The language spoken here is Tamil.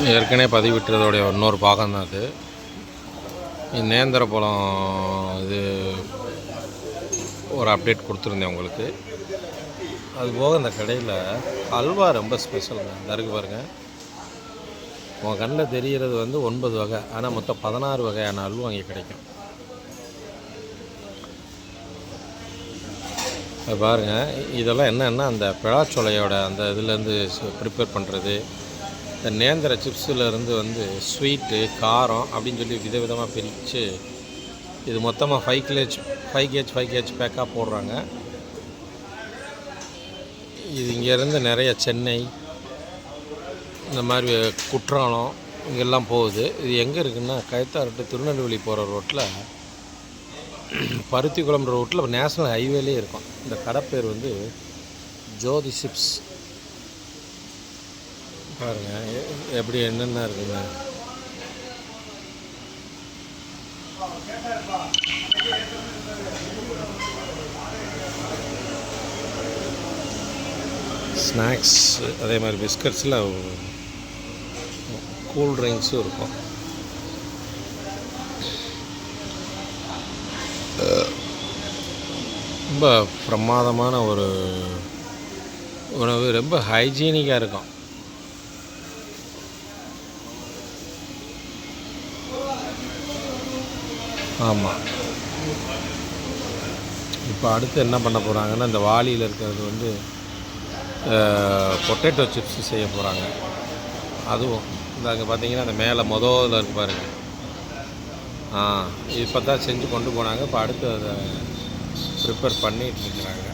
ஏற்கனவே பதிவிட்டுறதோடைய இன்னொரு பாகம் தான் அது. நேந்திர பழம் இது ஒரு அப்டேட் கொடுத்துருந்தேன் உங்களுக்கு. அதுபோக இந்த கடையில் அல்வா ரொம்ப ஸ்பெஷலுங்க. இந்த இருக்கு பாருங்கள். உங்கள் கண்ணில் தெரிகிறது 9 வகை, ஆனால் மொத்தம் 16 வகையான அல்வா அங்கே கிடைக்கும். அது பாருங்கள். இதெல்லாம் என்னென்னா அந்த பிழாச்சோலையோட அந்த இதுலேருந்து ப்ரிப்பேர் பண்ணுறது. இந்த நேந்திர சிப்ஸிலேருந்து ஸ்வீட்டு, காரம் அப்படின்னு சொல்லி விதவிதமாக பிரித்து இது மொத்தமாக 5 கேஜ் பேக்காக போடுறாங்க. இது இங்கேருந்து நிறைய சென்னை, இந்த மாதிரி குற்றாலம் இங்கெல்லாம் போகுது. இது எங்கே இருக்குதுன்னா கயத்தாறு டு திருநெல்வேலி போகிற ரோட்டில், பருத்திக்குளம் ரோட்டில் நேஷ்னல் ஹைவேலே இருக்கும். இந்த கடை பேர் ஜோதி சிப்ஸ். பாருங்கள் எப்படி என்னென்ன இருக்குங்க. ஸ்நாக்ஸ், அதே மாதிரி பிஸ்கட்ஸில் கூல் ட்ரிங்க்ஸும் இருக்கும். ரொம்ப பிரமாதமான ஒரு உணவு, ரொம்ப ஹைஜீனிக்காக இருக்கும். ஆமாம். இப்போ அடுத்து என்ன பண்ண போகிறாங்கன்னா, இந்த வாளியில் இருக்கிறது பொட்டேட்டோ சிப்ஸ் செய்ய போகிறாங்க. அதுவும் இந்த அங்கே பார்த்தீங்கன்னா அந்த மேலே முதல்ல இருக்கு பாருங்கள். இப்போ தான் செஞ்சு கொண்டு போனாங்க. இப்போ அடுத்து அதை ப்ரிப்பேர் பண்ணிகிட்டு இருக்கிறாங்க.